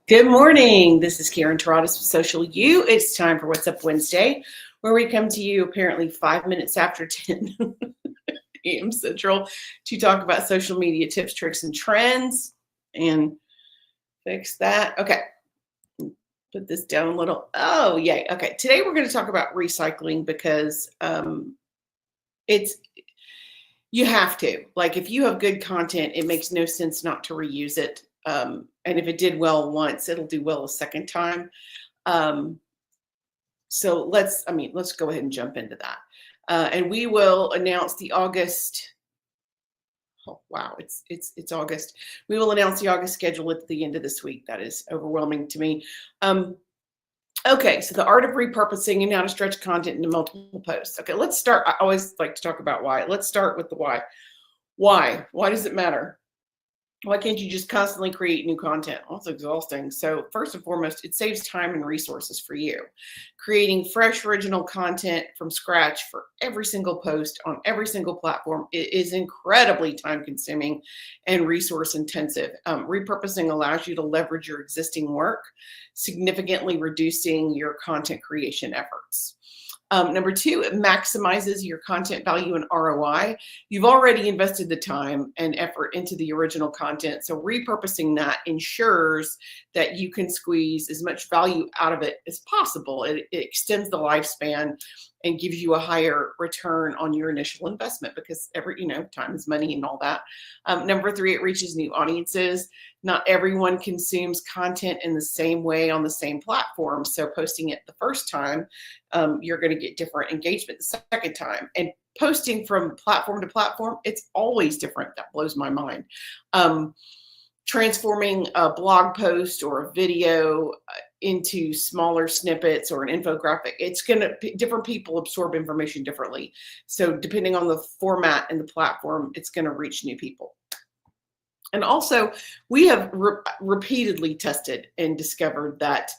Good morning. This is Karen Taradas with Social U. It's time for What's Up Wednesday, where we come to you apparently 5 minutes after 10 a.m. Central to talk about social media tips, tricks, and trends. And fix that. Okay. Put this down a little. Oh, yay. Okay. Today we're going to talk about recycling because it's you have to. Like, if you have good content, it makes no sense not to reuse it. And if it did well once, it'll do well a second time. Um, so let's go ahead and jump into that. And we will announce the August. Oh, wow, it's August. We will announce the August schedule at the end of this week. That is overwhelming to me. Okay, so the art of repurposing and how to stretch content into multiple posts. Okay, let's start. I always like to talk about why. Let's start with the why. Why? Why does it matter? Why can't you just constantly create new content? Well, it's exhausting. So first and foremost, it saves time and resources for you. Creating fresh, original content from scratch for every single post on every single platform is incredibly time consuming and resource intensive. Repurposing allows you to leverage your existing work, significantly reducing your content creation efforts. Number two, it maximizes your content value and ROI. You've already invested the time and effort into the original content. So repurposing that ensures that you can squeeze as much value out of it as possible. It extends the lifespan and gives you a higher return on your initial investment because time is money and all that. Number three, it reaches new audiences. Not everyone consumes content in the same way on the same platform. So posting it the first time, you're going to get different engagement the second time. And posting from platform to platform, it's always different. That blows my mind. Transforming a blog post or a video into smaller snippets or an infographic, different people absorb information differently. So depending on the format and the platform, it's going to reach new people. And also, we have repeatedly tested and discovered that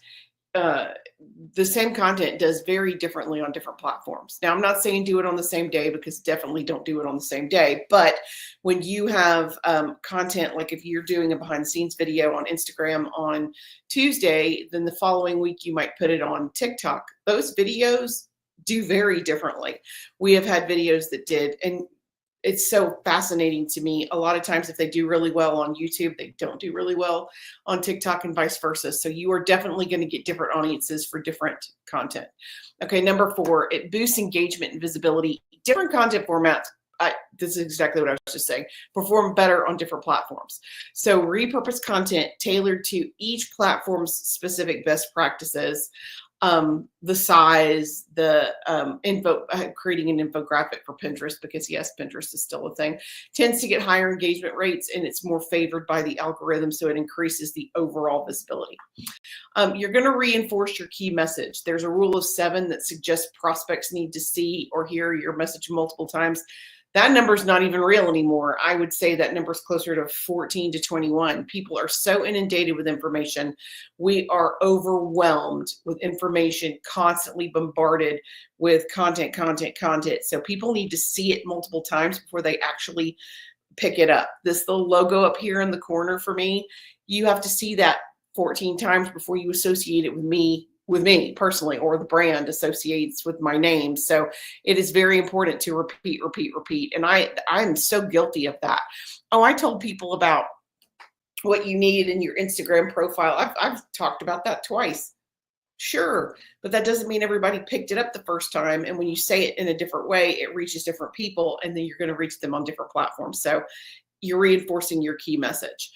the same content does very differently on different platforms. Now, I'm not saying do it on the same day because definitely don't do it on the same day. But when you have content, like if you're doing a behind the scenes video on Instagram on Tuesday, then the following week you might put it on TikTok. Those videos do very differently. We have had videos that did, and it's so fascinating to me. A lot of times, if they do really well on YouTube, they don't do really well on TikTok and vice versa. So you are definitely going to get different audiences for different content. Okay, number four, it boosts engagement and visibility. Different content formats, this is exactly what I was just saying, perform better on different platforms. So repurpose content tailored to each platform's specific best practices. The size, the creating an infographic for Pinterest, because yes, Pinterest is still a thing, tends to get higher engagement rates and it's more favored by the algorithm. So it increases the overall visibility. You're going to reinforce your key message. There's a rule of 7 that suggests prospects need to see or hear your message multiple times. That number is not even real anymore. I would say that number is closer to 14 to 21. People are so inundated with information. We are overwhelmed with information, constantly bombarded with content. So people need to see it multiple times before they actually pick it up. The logo up here in the corner for me, you have to see that 14 times before you associate it with me personally, or the brand associates with my name. So it is very important to repeat. And I'm so guilty of that. Oh, I told people about what you need in your Instagram profile. I've talked about that twice. Sure, but that doesn't mean everybody picked it up the first time. And when you say it in a different way, it reaches different people, and then you're going to reach them on different platforms. So you're reinforcing your key message.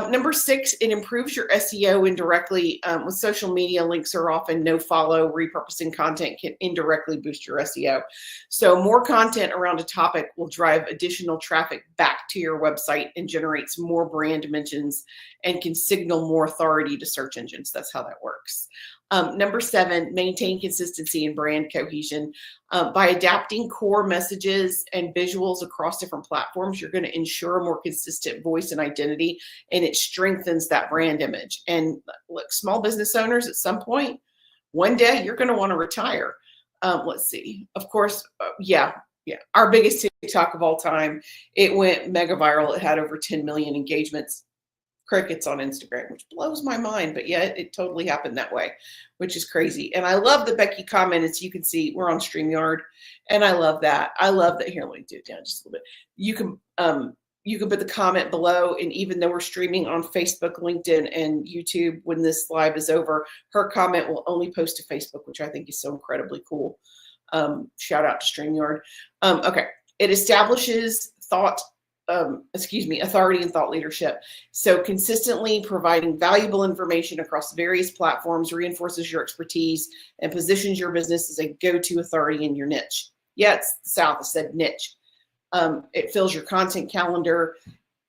Number 6, it improves your SEO indirectly. With social media, links are often no follow. Repurposing content can indirectly boost your SEO. So more content around a topic will drive additional traffic back to your website and generates more brand mentions and can signal more authority to search engines. That's how that works. Number 7, maintain consistency and brand cohesion. By adapting core messages and visuals across different platforms, you're going to ensure a more consistent voice and identity, and it strengthens that brand image. And look, small business owners, at some point, one day, you're going to want to retire. Let's see. Of course, our biggest TikTok of all time. It went mega viral. It had over 10 million engagements. crickets on Instagram, which blows my mind. But yeah, it totally happened that way, which is crazy. And I love that Becky commented. So you can see we're on StreamYard, and I love that. I love that. Here, let me do it down just a little bit. You can put the comment below, and even though we're streaming on Facebook, LinkedIn, and YouTube, when this live is over, her comment will only post to Facebook, which I think is so incredibly cool. Shout out to StreamYard. Okay, it establishes authority and thought leadership. So consistently providing valuable information across various platforms reinforces your expertise and positions your business as a go-to authority in your niche. Yeah, it's South said niche. It fills your content calendar.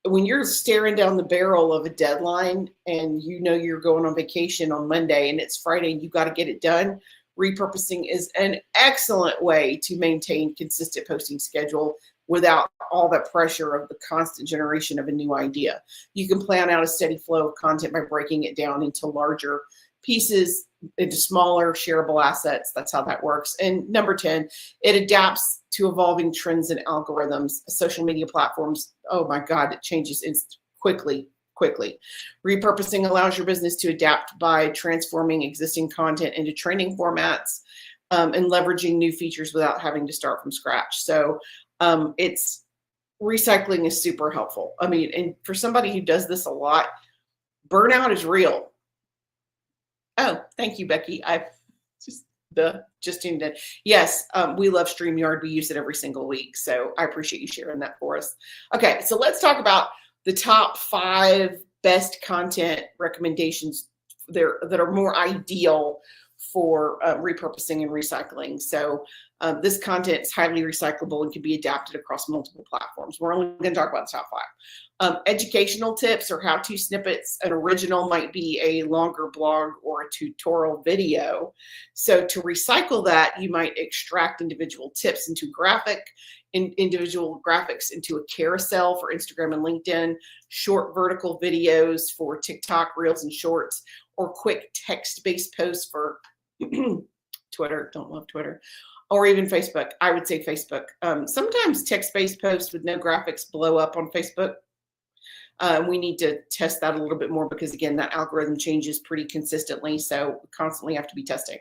When you're staring down the barrel of a deadline and you know you're going on vacation on Monday and it's Friday and you got to get it done, repurposing is an excellent way to maintain consistent posting schedule without all that pressure of the constant generation of a new idea. You can plan out a steady flow of content by breaking it down into larger pieces, into smaller shareable assets. That's how that works. And number 10, it adapts to evolving trends and algorithms. Social media platforms, oh my God, it changes quickly. Repurposing allows your business to adapt by transforming existing content into training formats and leveraging new features without having to start from scratch. So it's recycling is super helpful. I mean, and for somebody who does this a lot, burnout is real. Oh, thank you, Becky. Just tuned in. Yes, we love StreamYard. We use it every single week. So I appreciate you sharing that for us. Okay, so let's talk about the top 5 best content recommendations there that are more ideal for repurposing and recycling. So this content is highly recyclable and can be adapted across multiple platforms. We're only going to talk about the top 5. Educational tips or how-to snippets. An original might be a longer blog or a tutorial video. So to recycle that, you might extract individual tips into individual graphics into a carousel for Instagram and LinkedIn, short vertical videos for TikTok, Reels, and Shorts, or quick text-based posts for Twitter. Don't love Twitter. Or even Facebook. I would say Facebook. Sometimes text-based posts with no graphics blow up on Facebook. We need to test that a little bit more because, again, that algorithm changes pretty consistently. So we constantly have to be testing.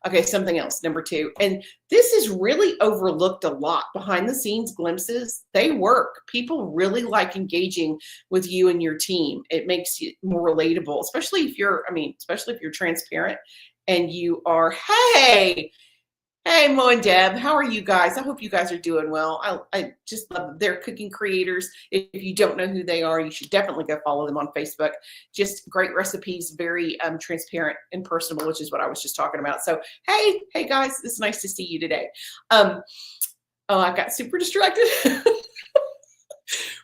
Okay, something else, number 2. And this is really overlooked a lot. Behind the scenes glimpses, they work. People really like engaging with you and your team. It makes you more relatable, especially if you're transparent and you are, Hey, Mo and Deb, how are you guys? I hope you guys are doing well. I just love them. They're cooking creators. If you don't know who they are, you should definitely go follow them on Facebook. Just great recipes, very transparent and personable, which is what I was just talking about. So, hey guys, it's nice to see you today. I got super distracted.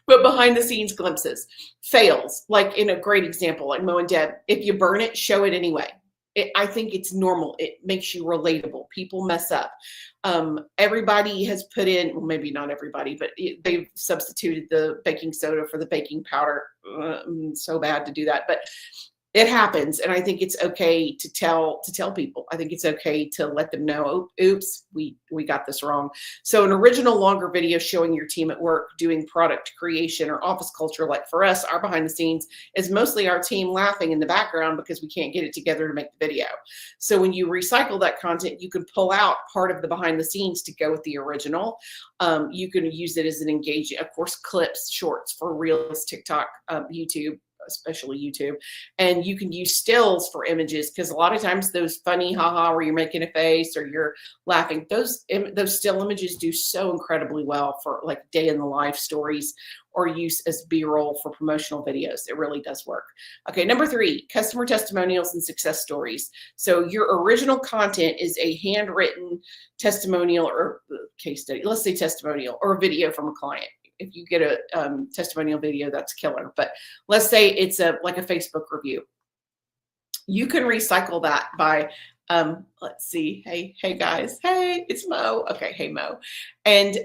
But behind the scenes glimpses, fails, like in a great example, like Mo and Deb, if you burn it, show it anyway. I think it's normal. It makes you relatable. People mess up. Everybody has put in, well, maybe not everybody, but they've substituted the baking soda for the baking powder. So bad to do that, but it happens. And I think it's okay to tell people. I think it's okay to let them know, oh, oops, we got this wrong. So an original longer video showing your team at work doing product creation or office culture, like for us, our behind the scenes is mostly our team laughing in the background because we can't get it together to make the video. So when you recycle that content, you can pull out part of the behind the scenes to go with the original. You can use it as an engaging, of course, clips, shorts for Reels, TikTok, YouTube, especially YouTube. And you can use stills for images because a lot of times those funny haha where you're making a face or you're laughing, those still images do so incredibly well for like day in the life stories or use as B-roll for promotional videos. It really does work. Okay, number 3, customer testimonials and success stories. So your original content is a handwritten testimonial or case study, let's say testimonial or a video from a client. If you get a testimonial video, that's killer. But let's say it's like a Facebook review. You can recycle that by, let's see. Hey guys. Hey, it's Mo. Okay. Hey Mo. And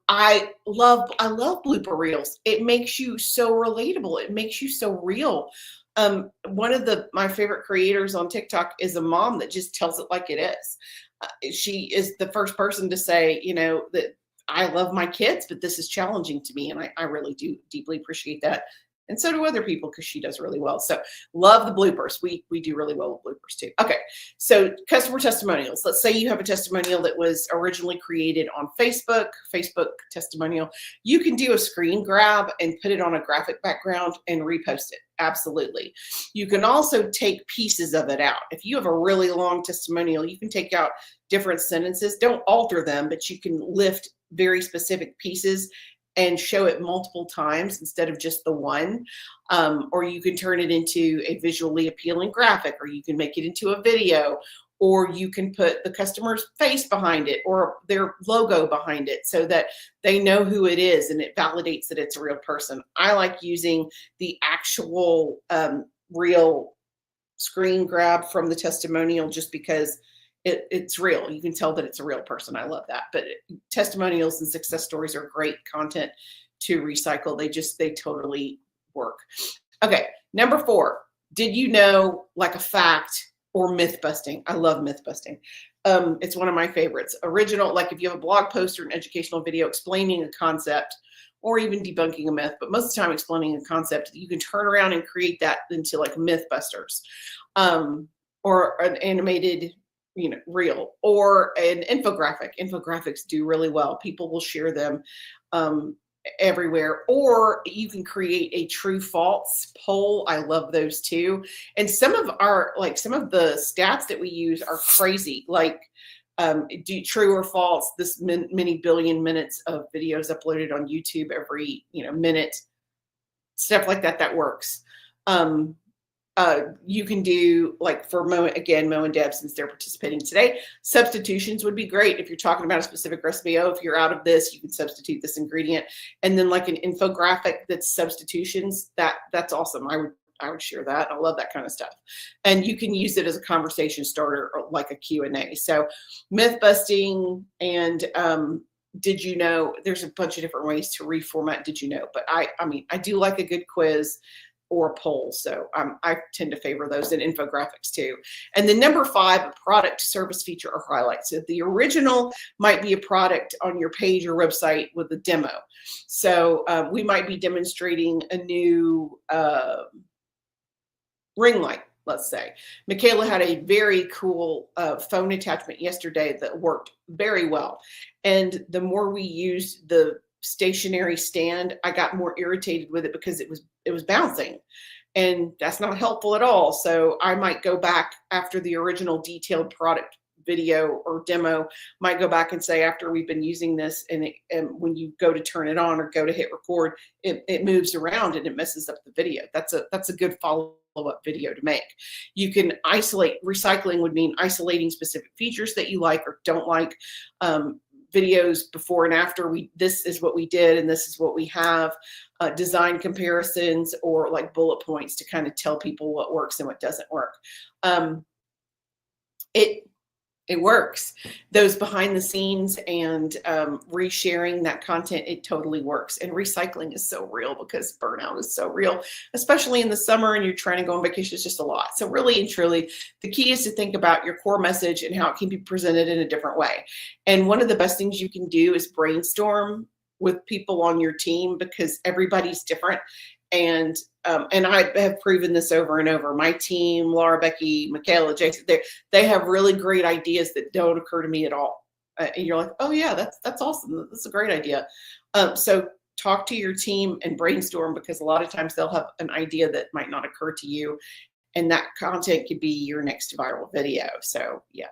I love blooper reels. It makes you so relatable. It makes you so real. One of my favorite creators on TikTok is a mom that just tells it like it is. She is the first person to say, that I love my kids, but this is challenging to me. And I really do deeply appreciate that. And so do other people because she does really well. So love the bloopers. We do really well with bloopers too. Okay, so customer testimonials. Let's say you have a testimonial that was originally created on Facebook testimonial. You can do a screen grab and put it on a graphic background and repost it. Absolutely. You can also take pieces of it out. If you have a really long testimonial, you can take out different sentences. Don't alter them, but you can lift very specific pieces and show it multiple times instead of just the one. Or you can turn it into a visually appealing graphic, or you can make it into a video, or you can put the customer's face behind it or their logo behind it so that they know who it is and it validates that it's a real person. I like using the actual real screen grab from the testimonial just because it's real. You can tell that it's a real person. I love that. But testimonials and success stories are great content to recycle. They totally work. Okay, number 4. Did you know, like a fact or myth busting? I love myth busting. It's one of my favorites. Original, like if you have a blog post or an educational video explaining a concept or even debunking a myth, but most of the time explaining a concept, you can turn around and create that into like Mythbusters, or an animated reel, or an infographic. Infographics do really well. People will share them everywhere. Or you can create a true false poll. I love those too. And some of the stats that we use are crazy. Like, do true or false, this many billion minutes of videos uploaded on YouTube every minute, stuff like that works. You can do, like, for Mo and Deb, since they're participating today, substitutions would be great. If you're talking about a specific recipe, if you're out of this, you can substitute this ingredient. And then like an infographic that's substitutions, that's awesome. I would share that. I love that kind of stuff. And you can use it as a conversation starter or like a Q&A. So myth busting and did you know, there's a bunch of different ways to reformat did you know, but I do like a good quiz or a poll. So I tend to favor those in infographics too. And then number 5, a product, service, feature, or highlight. So the original might be a product on your page or website with a demo. So we might be demonstrating a new ring light, let's say. Michaela had a very cool phone attachment yesterday that worked very well. And the more we used the stationary stand, I got more irritated with it because it was bouncing, and that's not helpful at all. So I might go back after the original detailed product video or demo, might go back and say, after we've been using this, and when you go to turn it on or go to hit record, it moves around and it messes up the video. That's a good follow-up video to make. You can isolate. Recycling would mean isolating specific features that you like or don't like. Videos before and after, this is what we did and this is what we have. Design comparisons, or like bullet points to kind of tell people what works and what doesn't work. It works. Those behind the scenes and resharing that content, it totally works. And recycling is so real because burnout is so real, especially in the summer and you're trying to go on vacation. It's just a lot. So really and truly, the key is to think about your core message and how it can be presented in a different way. And one of the best things you can do is brainstorm with people on your team, because everybody's different. And I have proven this over and over. My team, Laura, Becky, Michaela, Jason, they have really great ideas that don't occur to me at all. And you're like, oh yeah, that's awesome. That's a great idea. So talk to your team and brainstorm, because a lot of times they'll have an idea that might not occur to you, and that content could be your next viral video. So yeah.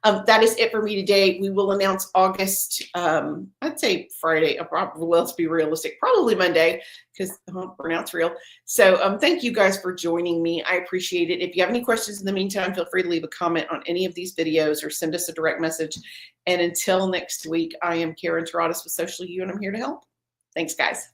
That is it for me today. We will announce August, I'd say Friday. Let's be realistic, probably Monday, because burnout's real. So thank you guys for joining me. I appreciate it. If you have any questions in the meantime, feel free to leave a comment on any of these videos or send us a direct message. And until next week, I am Karen Taradas with Social You, and I'm here to help. Thanks, guys.